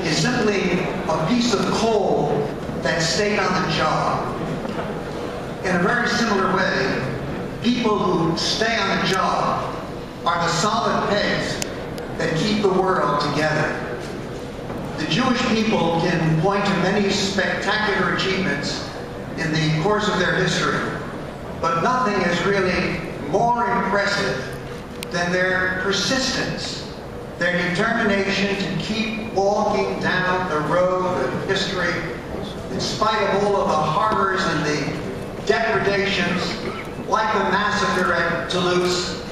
is simply a piece of coal that stayed on the job. In a very similar way, people who stay on the job are the solid pegs that keep the world together. The Jewish people can point to many spectacular achievements in the course of their history, but nothing is really more impressive than their persistence, their determination to keep walking down the road of history in spite of all of the horrors and the depredations, like the massacre at Toulouse,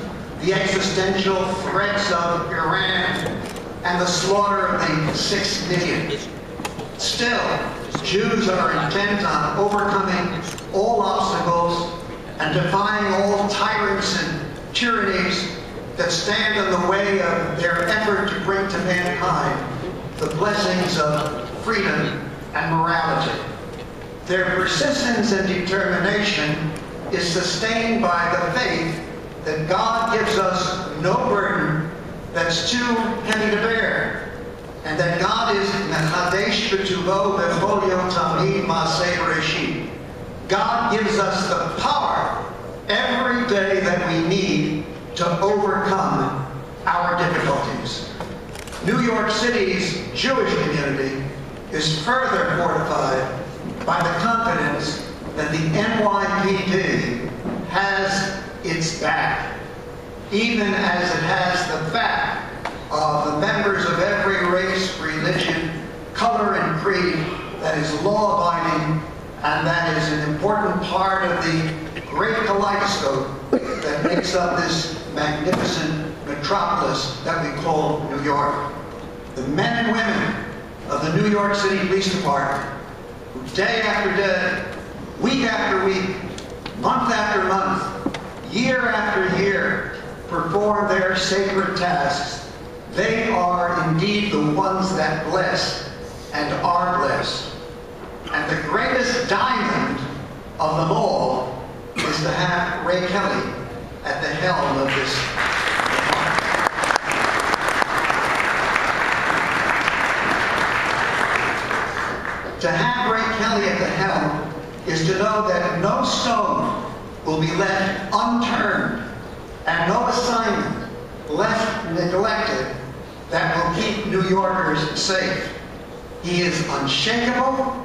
the existential threats of Iran, and the slaughter of the 6 million. Still, Jews are intent on overcoming all obstacles and defying all tyrants and tyrannies that stand in the way of their effort to bring to mankind the blessings of freedom and morality. Their persistence and determination is sustained by the faith that God gives us no burden that's too heavy to bear, and that God is mechadesh b'tuvo b'chol yom tamid ma'aseh bereshit. God gives us the power every day that we need to overcome our difficulties. New York City's Jewish community is further fortified by the confidence that the NYPD has its back, even as it has the back of the members of every race, religion, color, and creed that is law-abiding and that is an important part of the great kaleidoscope that makes up this magnificent metropolis that we call New York. The men and women of the New York City Police Department, who day after day, week after week, month after month, year after year, perform their sacred tasks, they are indeed the ones that bless and are blessed. And the greatest diamond of them all is to have Ray Kelly at the helm of this department. To have Ray Kelly at the helm is to know that no stone will be left unturned and no assignment left neglected that will keep New Yorkers safe. He is unshakable,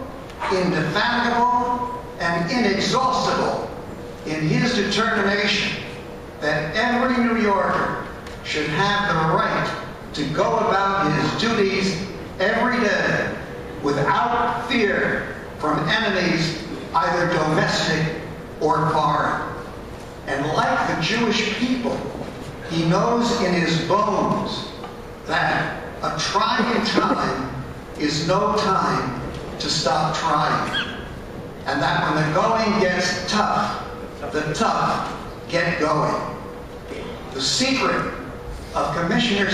indefatigable, and inexhaustible in his determination that every New Yorker should have the right to go about his duties every day without fear from enemies, either domestic or foreign. And like the Jewish people, he knows in his bones that a trying time is no time to stop trying. And that when the going gets tough, the tough get going. The secret of Commissioner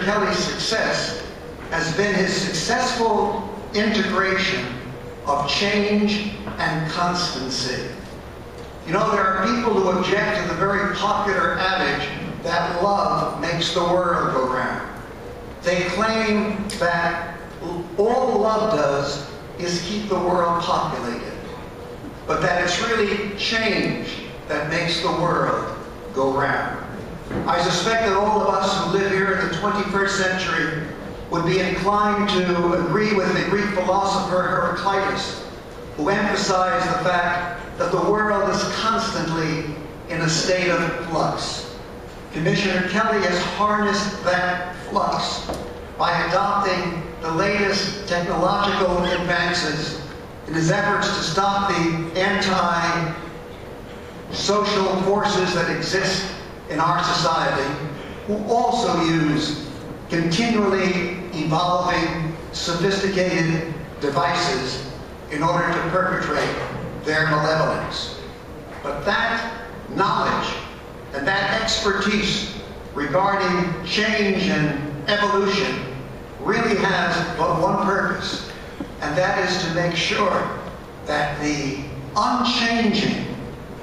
Kelly's success has been his successful integration of change and constancy. You know, there are people who object to the very popular adage that love makes the world go round. They claim that all love does is keep the world populated, but that it's really change that makes the world go round. I suspect that all of us who live here in the 21st century would be inclined to agree with the Greek philosopher Heraclitus, who emphasized the fact that the world is constantly in a state of flux. Commissioner Kelly has harnessed that flux by adopting the latest technological advances in his efforts to stop the anti-social forces that exist in our society, who also use continually evolving, sophisticated devices in order to perpetrate their malevolence. But that knowledge and that expertise regarding change and evolution really has but one purpose, and that is to make sure that the unchanging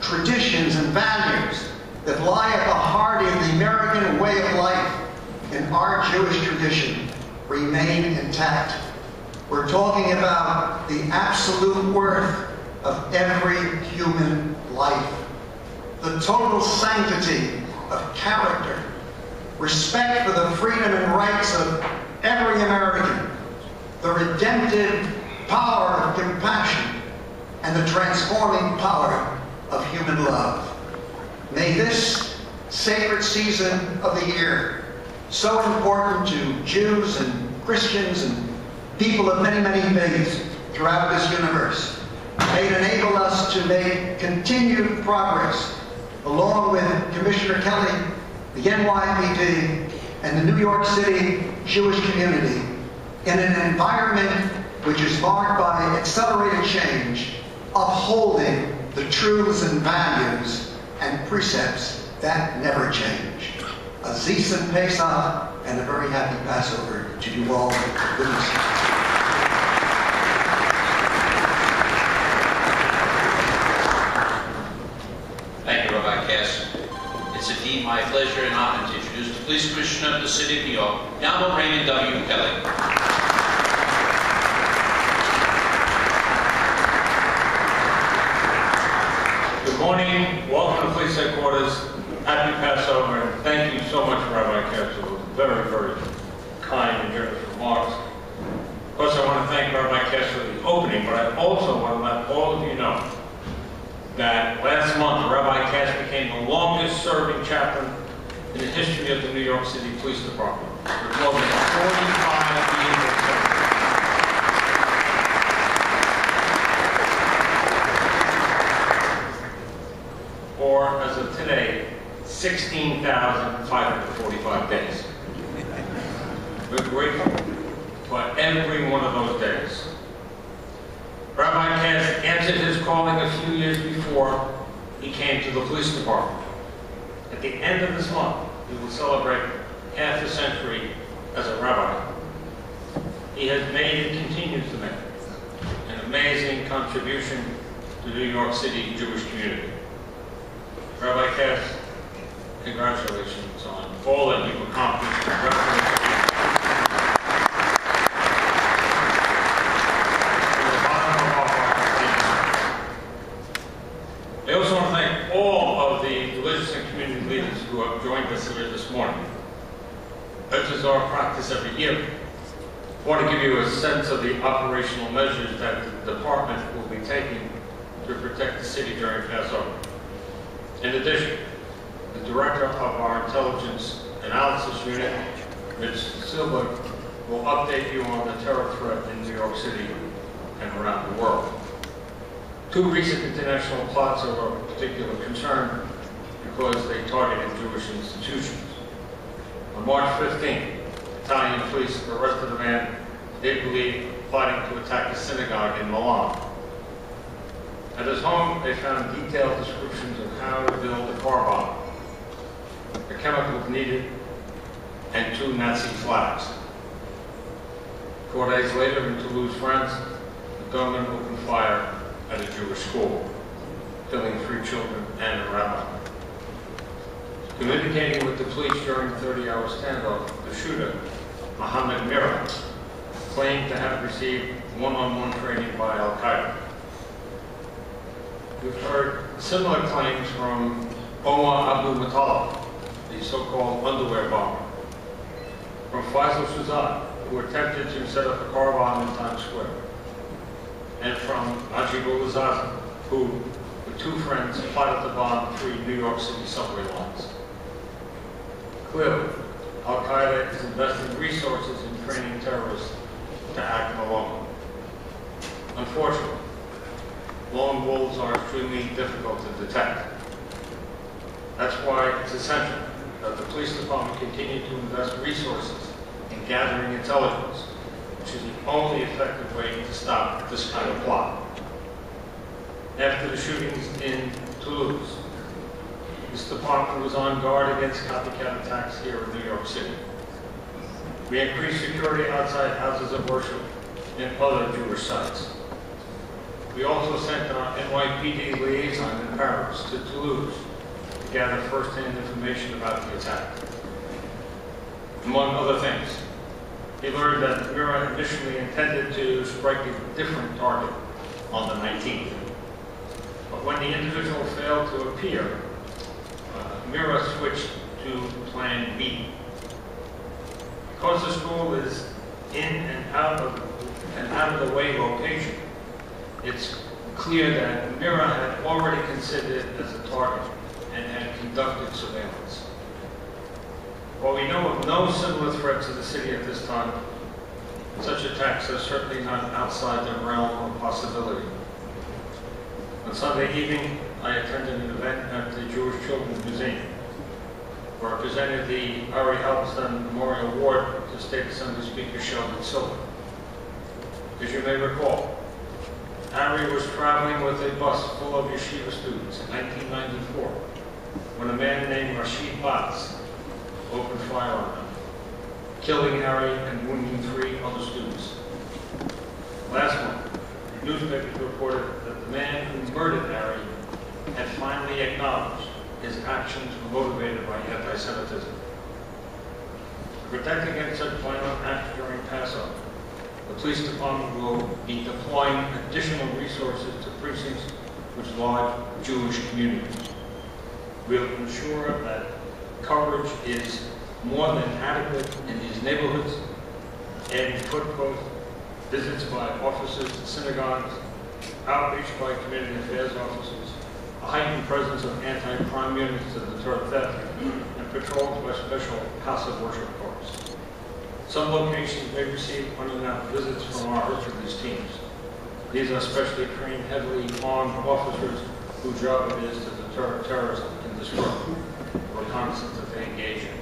traditions and values that lie at the heart of the American way of life in our Jewish tradition remain intact. We're talking about the absolute worth of every human life, the total sanctity of character, respect for the freedom and rights of every American, the redemptive power of compassion, and the transforming power of human love. May this sacred season of the year, so important to Jews and Christians and people of many, many faiths throughout this universe, may it enable us to make continued progress along with Commissioner Kelly, the NYPD, and the New York City Jewish community in an environment which is marked by accelerated change, upholding the truths and values and precepts that never change. A Zis Pesach and a very happy Passover to you all. Thank you, Rabbi Cass. It's indeed my pleasure and honor to introduce the Police Commissioner of the City of New York, the Honorable Raymond W. Kelly. Good morning. Welcome to Police Headquarters. Happy Passover, and thank you so much, Rabbi Cass, for those very, very kind and generous remarks. Of course, I want to thank Rabbi Cass for the opening, but I also want to let all of you know that last month, Rabbi Cass became the longest-serving chaplain in the history of the New York City Police Department. For more than 45 years of service. Or, as of today, 16,545 days. We're grateful for every one of those days. Rabbi Cass answered his calling a few years before he came to the police department. At the end of this month, we will celebrate half a century as a rabbi. He has made and continues to make an amazing contribution to the New York City Jewish community. Rabbi Cass, congratulations on all that you've accomplished. I also want to thank all of the religious and community leaders who have joined us here this morning. As is our practice every year, I want to give you a sense of the operational measures that the department will be taking to protect the city during Passover. In addition, the director of our Intelligence Analysis Unit, Ms. Silva, will update you on the terror threat in New York City and around the world. Two recent international plots are of particular concern because they targeted Jewish institutions. On March 15th, Italian police arrested a man they believe plotting to attack a synagogue in Milan. At his home, they found detailed descriptions of how to build a car bomb, the chemicals needed, and 2 Nazi flags. 4 days later, in Toulouse, France, the gunman opened fire at a Jewish school, killing 3 children and a rabbi. Communicating with the police during the 30-hour standoff, the shooter, Mohammed Mira, claimed to have received one-on-one training by Al-Qaeda. We've heard similar claims from Omar Abu Muttalib, the so-called underwear bomber, from Faisal Shahzad, who attempted to set up a car bomb in Times Square, and from Ajibullah Zaza, who, with 2 friends, plotted to bomb 3 New York City subway lines. Clearly, Al-Qaeda is investing resources in training terrorists to act alone. Unfortunately, lone wolves are extremely difficult to detect. That's why it's essential that the police department continue to invest resources in gathering intelligence, which is the only effective way to stop this kind of plot. After the shootings in Toulouse, this department was on guard against copycat attacks here in New York City. We increased security outside houses of worship and other Jewish sites. We also sent our NYPD liaison in Paris to Toulouse to gather first-hand information about the attack. Among other things, he learned that Mira initially intended to strike a different target on the 19th. But when the individual failed to appear, Mira switched to Plan B. Because the school is in and out of the way location, it's clear that Mira had already considered it as a target and had conducted surveillance. While we know of no similar threat to the city at this time, such attacks are certainly not outside the realm of possibility. On Sunday evening, I attended an event at the Jewish Children's Museum, where I presented the Ari Halberstam Memorial Award to State Assembly Speaker Sheldon Silver. As you may recall, Ari was traveling with a bus full of yeshiva students in 1994 when a man named Rashid Batz opened fire on them, killing Ari and wounding 3 other students. Last month, newspapers reported that the man who murdered Ari had finally acknowledged his actions were motivated by anti-Semitism. To protect against such violent acts during Passover, the police department will be deploying additional resources to precincts with large Jewish communities. We'll ensure that coverage is more than adequate in these neighborhoods, adding foot posts, visits by officers to synagogues, outreach by community affairs officers, a heightened presence of anti-crime units to deter theft, and patrols by special house of worship corps. Some locations may receive unannounced visits from our Hercules teams. These are specially trained, heavily armed officers whose job it is to deter terrorism and disrupt the reconnaissance that they engage in.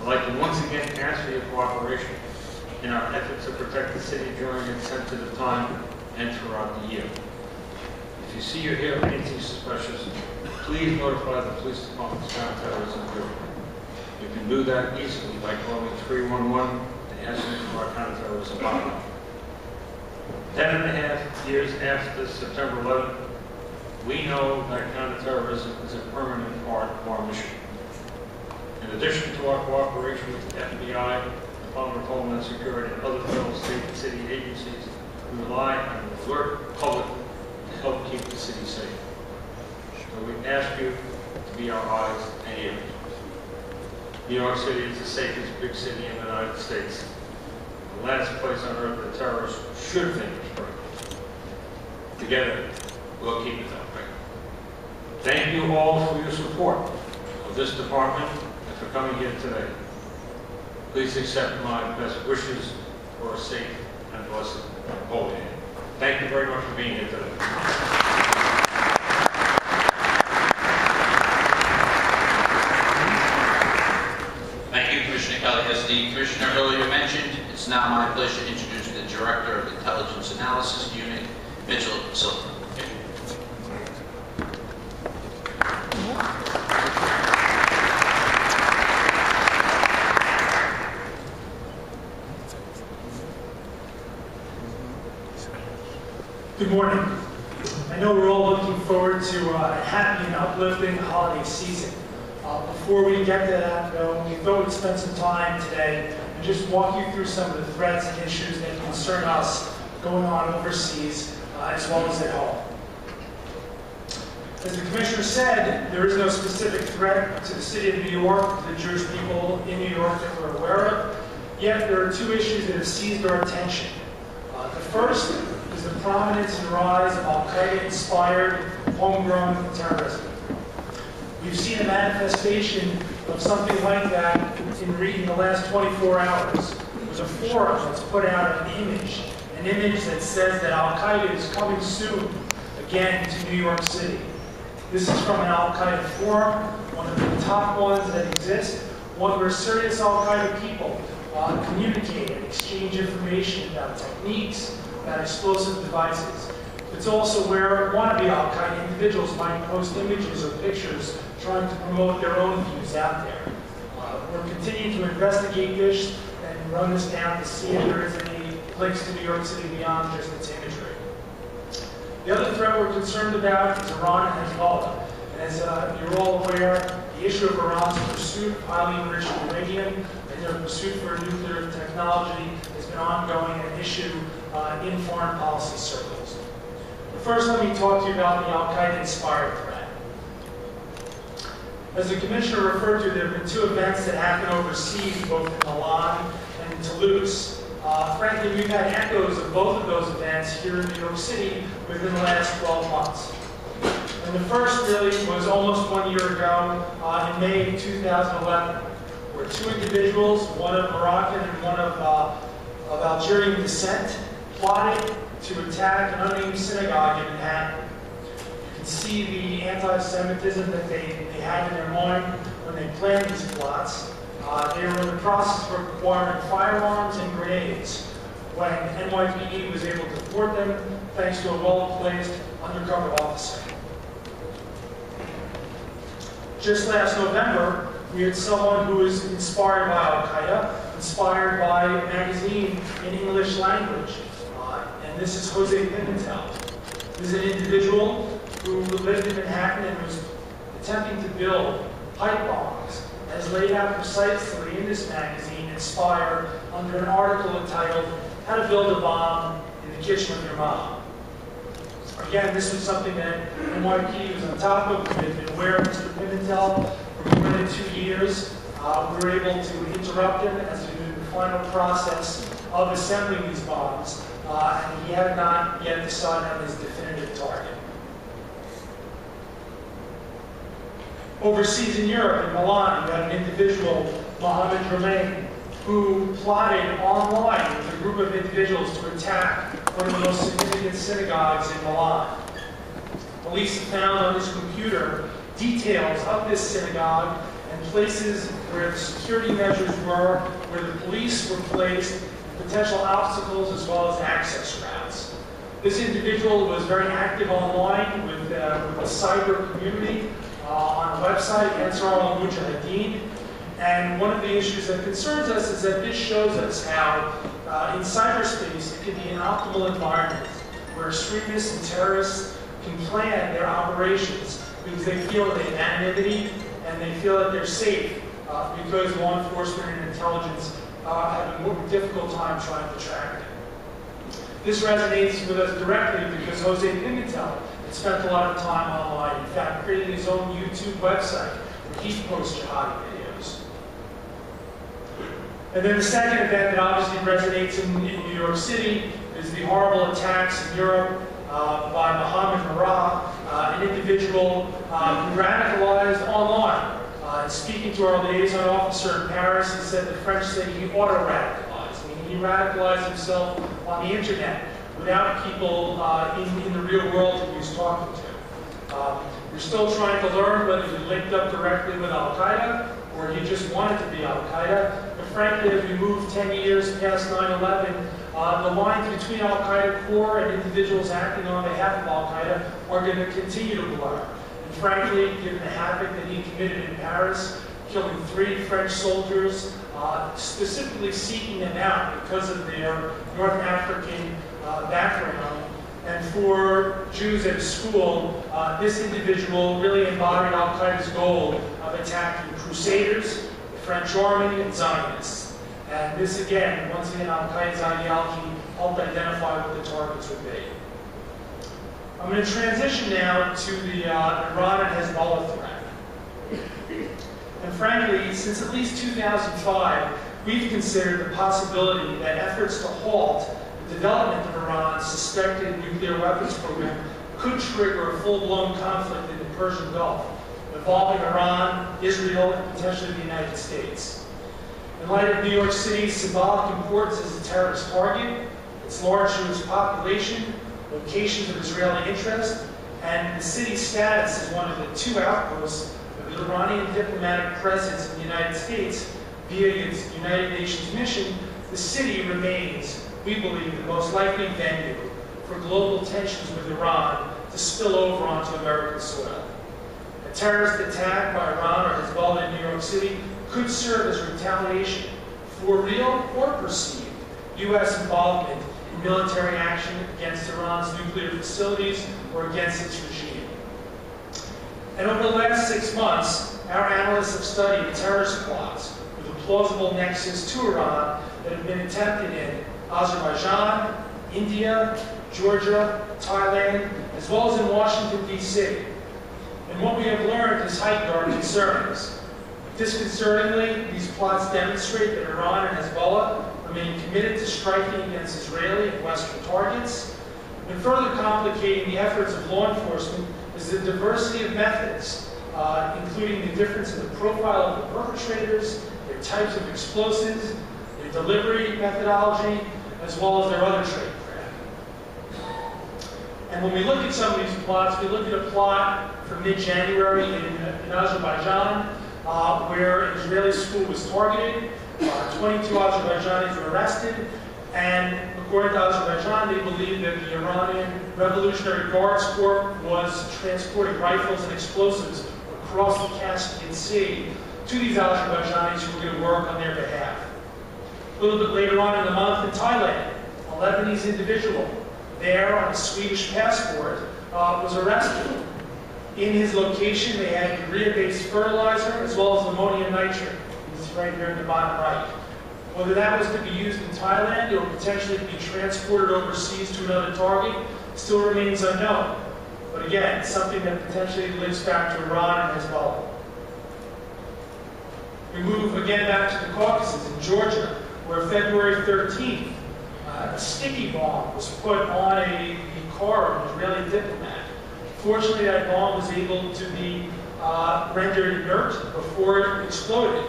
I'd like to once again ask for your cooperation in our efforts to protect the city during its sensitive time and throughout the year. If you see or hear anything suspicious, please notify the police department's counterterrorism bureau. You can do that easily by calling 311 and asking for our counterterrorism hotline. 10.5 years after September 11th, we know that counterterrorism is a permanent part of our mission. In addition to our cooperation with the FBI, Department of Homeland Security, and other federal, state, and city agencies, we rely on an alert public to help keep the city safe. So we ask you to be our eyes and ears. New York City is the safest big city in the United States. The last place on earth that terrorists should think of striking. Together, we'll keep it that way. Thank you all for your support of this department and for coming here today. Please accept my best wishes for a safe and blessed Holy Day. Thank you very much for being here today. Thank you, Commissioner Kelly. As the Commissioner earlier mentioned, it's now my pleasure to introduce the Director of Intelligence Analysis Unit, Mitchell Silver. Good morning. I know we're all looking forward to a happy and uplifting holiday season. Before we get to that, though, we thought we'd spend some time today and just walk you through some of the threats and issues that concern us going on overseas as well as at home. As the Commissioner said, there is no specific threat to the city of New York, to the Jewish people in New York that we're aware of, yet there are 2 issues that have seized our attention. The first is the prominence and rise of Al-Qaeda-inspired homegrown terrorism. We've seen a manifestation of something like that in the last 24 hours. There's a forum that's put out an image that says that Al-Qaeda is coming soon again to New York City. This is from an Al-Qaeda forum, one of the top ones that exist, one where serious Al-Qaeda people communicate and exchange information about techniques, about explosive devices. It's also where wannabe Al-Qaeda individuals might post images or pictures trying to promote their own views out there. We're continuing to investigate this and run this down to see if there is any links to New York City beyond just its imagery. The other threat we're concerned about is Iran and Hezbollah. And as you're all aware, the issue of Iran's pursuit of highly enriched uranium and their pursuit for nuclear technology technology has been ongoing an issue in foreign policy circles. But first, let me talk to you about the Al-Qaeda-inspired threat. As the Commissioner referred to, there have been two events that happened overseas, both in Milan and Toulouse. Frankly, we've had echoes of both of those events here in New York City within the last 12 months. And the first really was almost 1 year ago, in May 2011, where two individuals, one of Moroccan and one of Algerian descent, plotted to attack an unnamed synagogue in Manhattan. You can see the anti-Semitism that they had in their mind when they planned these plots. They were in the process of acquiring firearms and grenades when NYPD was able to thwart them thanks to a well-placed undercover officer. Just last November, we had someone who was inspired by Al-Qaeda, inspired by a magazine in English language. And this is Jose Pimentel. This is an individual who lived in Manhattan and was attempting to build pipe bombs, as laid out precisely in this magazine, inspired under an article entitled, How to Build a Bomb in the Kitchen of Your Mom. Again, this was something that NYPD was on top of. We had been aware of Mr. Pimentel for more than 2 years. We were able to interrupt him as we did the final process of assembling these bombs, and he had not yet decided on his definitive target. Overseas in Europe, in Milan, you had an individual, Mohammed Romain, who plotted online with a group of individuals to attack one of the most significant synagogues in Milan. Police found on his computer details of this synagogue and places where the security measures were, where the police were placed, potential obstacles as well as access routes. This individual was very active online with the cyber community on a website, Ansar al-Mujahideen. And one of the issues that concerns us is that this shows us how in cyberspace it can be an optimal environment where extremists and terrorists can plan their operations because they feel they have anonymity and they feel that they're safe because law enforcement and intelligence have a more difficult time trying to track them. This resonates with us directly because Jose Pimentel had spent a lot of time online, in fact, creating his own YouTube website where he posts jihadi videos. And then the second event that obviously resonates in New York City is the horrible attacks in Europe by Mohammed Merah, an individual who radicalized online. Speaking to our liaison officer in Paris, he said the French say he auto-radicalized, meaning he radicalized himself on the internet without people in the real world that he was talking to. We're still trying to learn whether he linked up directly with Al-Qaeda or he just wanted to be Al-Qaeda. But frankly, as we move 10 years past 9/11, the lines between Al-Qaeda core and individuals acting on behalf of Al-Qaeda are going to continue to blur. And frankly, given the havoc that he committed in Paris, killing 3 French soldiers, specifically seeking them out because of their North African background, and for Jews at school, this individual really embodied Al-Qaeda's goal of attacking crusaders, the French army, and Zionists. And this again, once again, Al-Qaeda's ideology helped identify what the targets would be. I'm going to transition now to the Iran and Hezbollah threat. And frankly, since at least 2005, we've considered the possibility that efforts to halt the development of Iran's suspected nuclear weapons program could trigger a full-blown conflict in the Persian Gulf, involving Iran, Israel, and potentially the United States. In light of New York City's symbolic importance as a terrorist target, its large Jewish population, locations of Israeli interest, and the city's status as one of the 2 outposts of the Iranian diplomatic presence in the United States via its United Nations mission, the city remains, we believe, the most likely venue for global tensions with Iran to spill over onto American soil. A terrorist attack by Iran or Hezbollah in New York City could serve as retaliation for real or perceived U.S. involvement in military action against Iran's nuclear facilities or against its regime. And over the last 6 months, our analysts have studied terrorist plots with a plausible nexus to Iran that have been attempted in Azerbaijan, India, Georgia, Thailand, as well as in Washington, D.C. And what we have learned has heightened our concerns. Disconcertingly, these plots demonstrate that Iran and Hezbollah remain committed to striking against Israeli and Western targets. And further complicating the efforts of law enforcement is the diversity of methods, including the difference in the profile of the perpetrators, their types of explosives, their delivery methodology, as well as their other tradecraft. And when we look at some of these plots, we look at a plot from mid-January in Azerbaijan, where an Israeli school was targeted. 22 Azerbaijanis were arrested, and according to Azerbaijan, they believe that the Iranian Revolutionary Guards Corps was transporting rifles and explosives across the Caspian Sea to these Azerbaijanis who were going to work on their behalf. A little bit later on in the month in Thailand, a Lebanese individual there on a Swedish passport was arrested. In his location, they had urea-based fertilizer as well as ammonium nitrate. It's right here in the bottom right. Whether that was to be used in Thailand or potentially be transported overseas to another target still remains unknown. But again, something that potentially links back to Iran and Hezbollah. We move again back to the Caucasus in Georgia, where February 13th, a sticky bomb was put on a car of an Israeli diplomat. Fortunately, that bomb was able to be rendered inert before it exploded.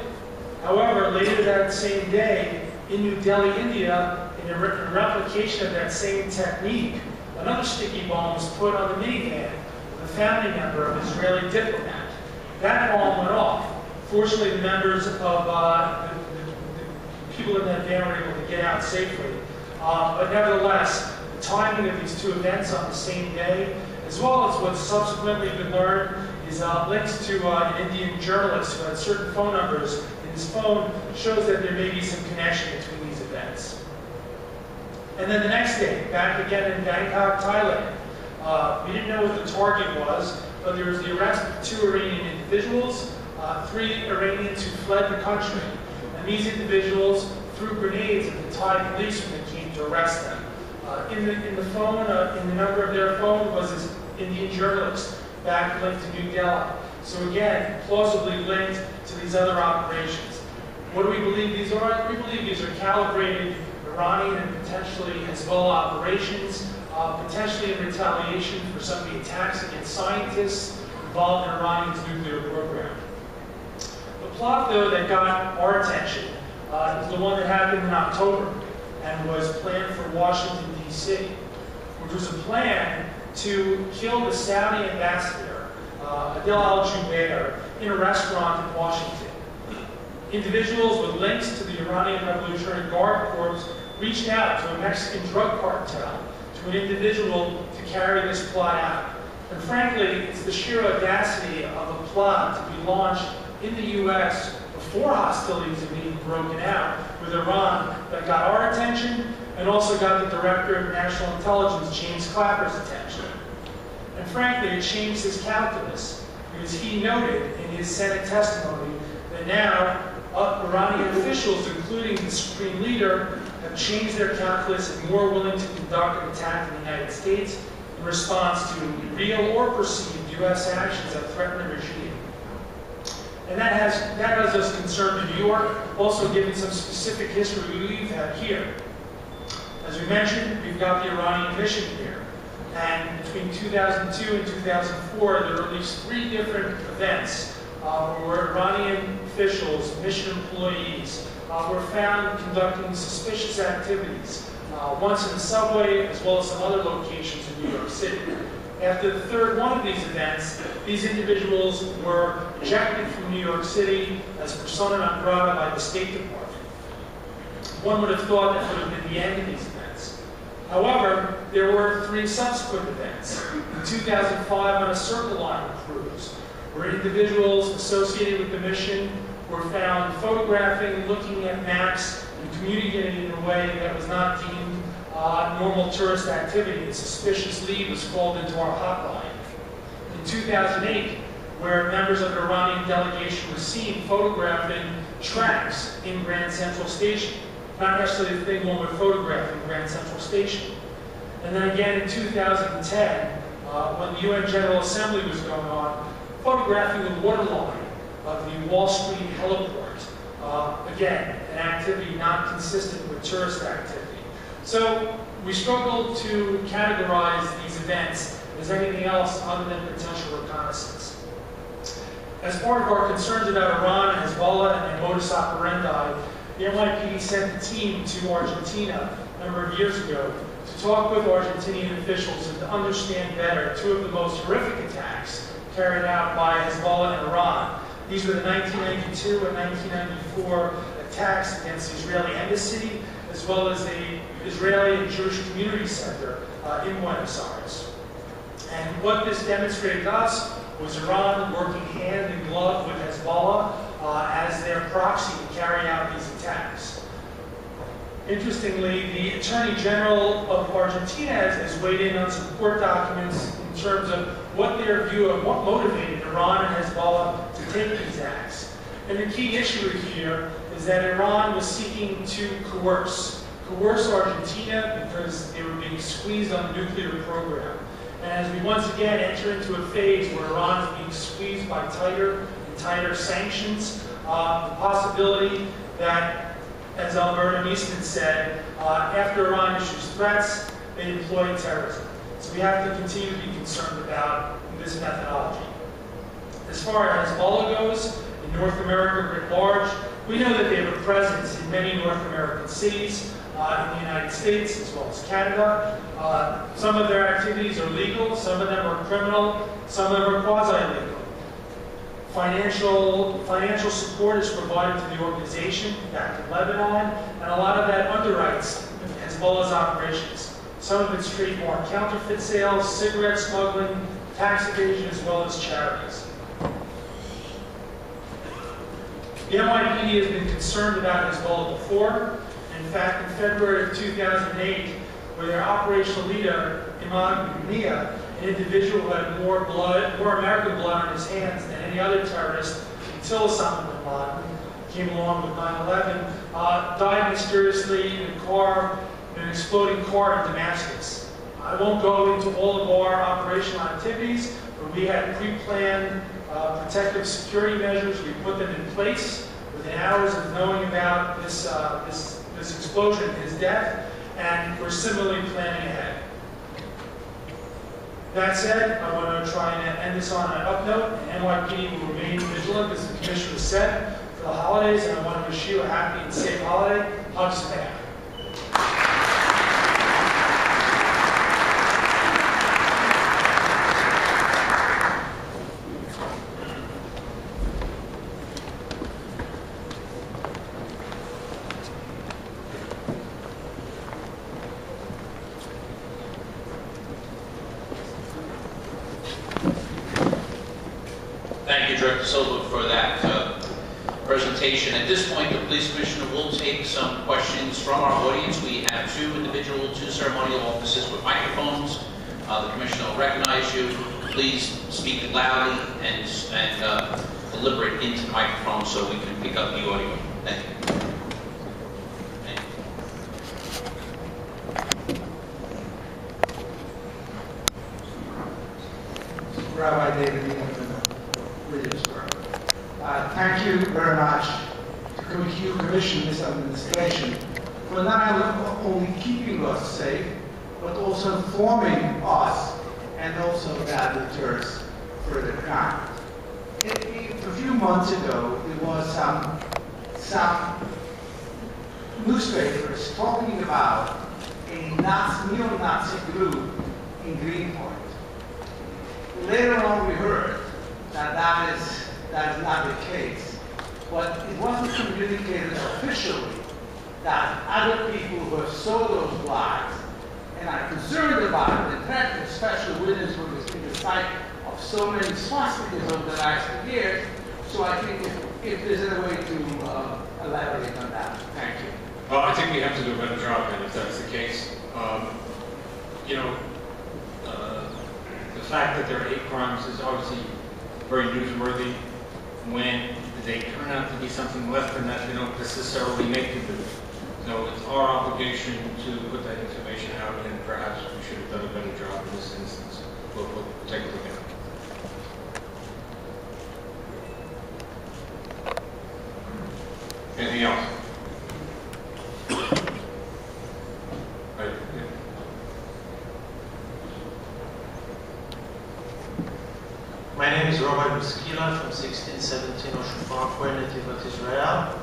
However, later that same day, in New Delhi, India, in a replication of that same technique, another sticky bomb was put on the minivan of a family member of an Israeli diplomat. That bomb went off. Fortunately, the members of the people in that van were able to get out safely. But nevertheless, the timing of these two events on the same day, as well as what's subsequently been learned, is links to an Indian journalist who had certain phone numbers in his phone, shows that there may be some connection between these events. And then the next day, back again in Bangkok, Thailand. We didn't know what the target was, but there was the arrest of 2 Iranian individuals, 3 Iranians who fled the country. And these individuals threw grenades at the Thai police when they came to arrest them. In the phone, in the number of their phone was this Indian journalist back linked to New Delhi. So again, plausibly linked to these other operations. What do we believe these are? We believe these are calibrated Iranian and potentially Hezbollah operations, potentially in retaliation for some of the attacks against scientists involved in Iranian's nuclear program. The plot, though, that got our attention is the one that happened in October and was planned for Washington, D.C., which was a plan to kill the Saudi ambassador, Adel al-Jubeir, in a restaurant in Washington. Individuals with links to the Iranian Revolutionary Guard Corps reached out to a Mexican drug cartel, to an individual to carry this plot out. And frankly, it's the sheer audacity of a plot to be launched in the U.S. before hostilities have been broken out with Iran that got our attention and also got the Director of National Intelligence, James Clapper's attention. And frankly, it changed his calculus because he noted in his Senate testimony that now Iranian officials, including the Supreme Leader, have changed their calculus and more willing to conduct an attack in the United States in response to real or perceived U.S. actions that threaten the regime. And that has us concerned in New York, also given some specific history we've had here. As we mentioned, we've got the Iranian mission here. And between 2002 and 2004, there were at least 3 different events where Iranian officials, mission employees, were found conducting suspicious activities, once in the subway as well as some other locations in New York City. After the 3rd one of these events, these individuals were ejected from New York City as persona non grata by the State Department. One would have thought that would have been the end of these events. However, there were 3 subsequent events. In 2005, on a Circle Line cruise, where individuals associated with the mission were found photographing, looking at maps, and communicating in a way that was not deemed normal tourist activity. A suspicious lead was called into our hotline. In 2008, where members of the Iranian delegation were seen photographing tracks in Grand Central Station. not necessarily the thing one would photograph in Grand Central Station. And then again in 2010, when the UN General Assembly was going on, photographing the waterline of the Wall Street heliport. Again, an activity not consistent with tourist activity. So we struggled to categorize these events as anything else other than potential reconnaissance. As part of our concerns about Iran, Hezbollah, and their modus operandi, the NYPD sent a team to Argentina a number of years ago to talk with Argentinian officials and to understand better two of the most horrific attacks carried out by Hezbollah and Iran. These were the 1992 and 1994 attacks against the Israeli embassy, as well as the Israeli and Jewish community center in Buenos Aires. And what this demonstrated to us was Iran working hand in glove with Hezbollah as their proxy to carry out these attacks. Interestingly, the Attorney General of Argentina has weighed in on some court documents in terms of what their view of what motivated Iran and Hezbollah to take these acts. And the key issue here is that Iran was seeking to coerce Argentina because they were being squeezed on the nuclear program. And as we once again enter into a phase where Iran is being squeezed by tighter and tighter sanctions, the possibility that, as Alberto Eastman said, after Iran issues threats, they employ terrorism. So we have to continue to be concerned about this methodology. As far as Hezbollah goes, in North America writ large, we know that they have a presence in many North American cities, in the United States as well as Canada. Some of their activities are legal, some of them are criminal, some of them are quasi-legal. Financial support is provided to the organization back in Lebanon, and a lot of that underwrites Hezbollah's operations. Some of it's trademark counterfeit sales, cigarette smuggling, tax evasion, as well as charities. The NYPD has been concerned about Hezbollah before. In fact, in February of 2008, where their operational leader, Imam Mia, an individual who had more American blood on his hands than any other terrorist until Osama bin Laden came along with 9/11, died mysteriously in an exploding car in Damascus. I won't go into all of our operational activities, but we had pre-planned protective security measures. We put them in place within hours of knowing about this explosion, his death, and we're similarly planning ahead. That said, I want to try and end this on an up note. NYPD will remain vigilant, as the Commissioner said, for the holidays, and I want to wish you a happy and safe holiday. Hugs to Pam. Thank you, Director Silva, for that presentation. At this point, the Police Commissioner will take some questions from our audience. We have two ceremonial officers with microphones. The Commissioner will recognize you. Please speak loudly and deliberate into the microphone so we can pick up the audio. Thank you. Rabbi David Williamsburg. Thank you very much to you, Commission, this administration, for not only keeping us safe, but also informing us and also the auditors for the crime. A few months ago, there was some newspapers talking about a neo-Nazi group in Greenpoint. Later on, we heard that that is not the case, but it wasn't communicated officially that other people who have sold those blocks and are concerned about it. In fact, especially Williamsburg has been the site of so many swastikas over the last few years. So I think if there's a way to elaborate on that, thank you. Well, I think we have to do a better job, and if that's the case, the fact that there are 8 crimes is obviously very newsworthy. When they turn out to be something less than that, they don't necessarily make the news. So it's our obligation to put that information out, and perhaps we should have done a better job in this instance. We'll take a look at it. Anything else? Right, yeah. My name is Robert Buskila from 1617 Ocean Parkway, native of Israel.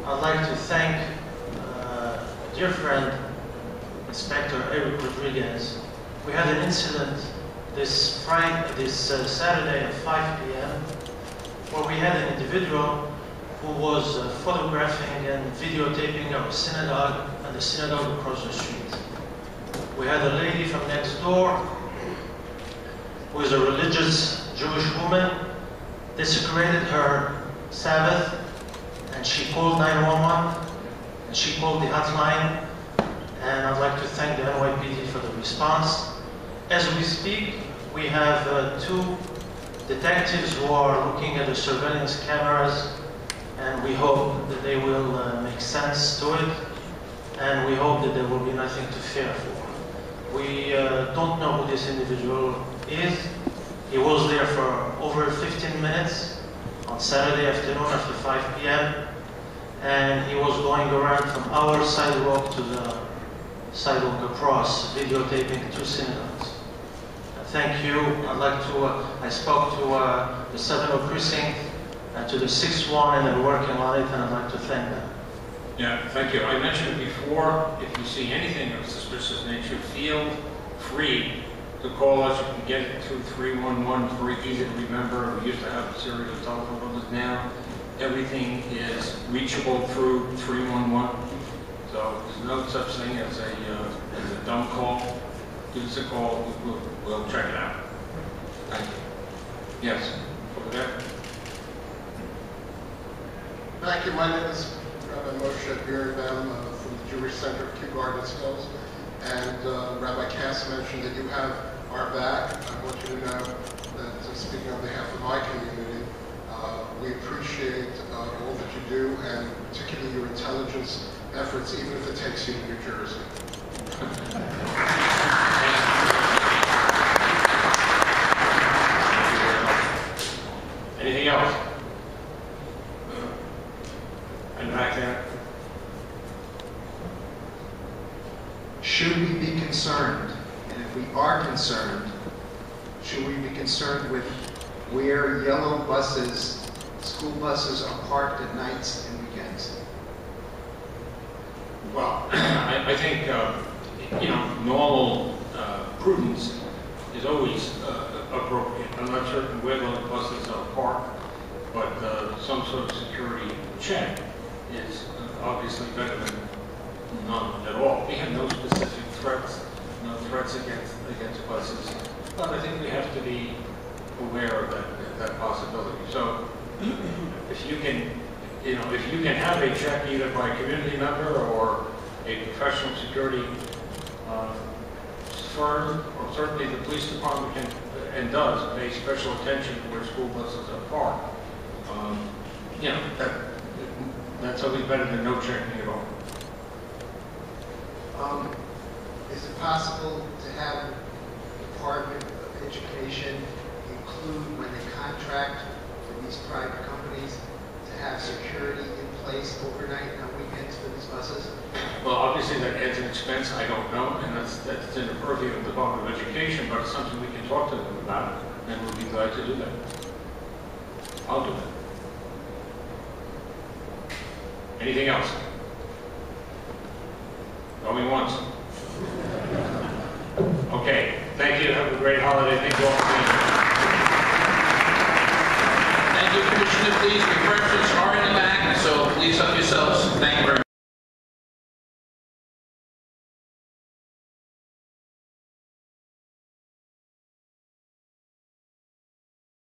I'd like to thank a dear friend, Inspector Eric Rodriguez. We had an incident this Saturday at 5 p.m. where we had an individual who was photographing and videotaping our synagogue and the synagogue across the street. We had a lady from next door who is a religious Jewish woman, desecrated her Sabbath, and she called 911, and she called the hotline, and I'd like to thank the NYPD for the response. As we speak, we have 2 detectives who are looking at the surveillance cameras, and we hope that they will make sense to it, and we hope that there will be nothing to fear for. We don't know who this individual is. He was there for over 15 minutes on Saturday afternoon after 5 p.m. and he was going around from our sidewalk to the sidewalk across, videotaping 2 synagogues. Thank you. I'd like to, I spoke to the 7th precinct and to the 6th one, and they're working on it, and I'd like to thank them. Yeah, thank you. I mentioned it before, if you see anything of suspicious nature, feel free to call us. You can get it through 311. It's very easy to remember. We used to have a series of telephone numbers. Now everything is reachable through 311. So there's no such thing as a dumb call. Give us a call. We'll check it out. Thank you. Yes, over there. Thank you. My name is Rabbi Moshe Birnbaum from the Jewish Center of Kew Gardens Hills. And Rabbi Cass mentioned that you have our back. I want you to know that, speaking on behalf of my community, we appreciate all that you do, and particularly your intelligence efforts, even if it takes you to New Jersey. Anything else? And back there. Should we be concerned, and if we are concerned, should we be concerned with where yellow buses, school buses, are parked at nights and weekends? Well, I think, normal prudence is always appropriate. I'm not certain where those buses are parked, but some sort of security check is obviously better than none at all. We have no specific threats, no threats against buses, but I think we have to be aware of that possibility. So if you can have a check either by a community member or a professional security firm, or certainly the police department can and does pay special attention to where school buses are parked. That's always better than no checking at all. Is it possible to have the Department of Education include, when they contract with these private companies, to have security in place overnight and on weekends for these buses? Well, obviously that adds an expense, I don't know, and that's in the purview of the Department of Education, but it's something we can talk to them about, and we'll be glad to do that. I'll do that. Anything else? Going once. Okay, thank you. Have a great holiday. Thank you all for being here. Thank you, Commissioner. Please refer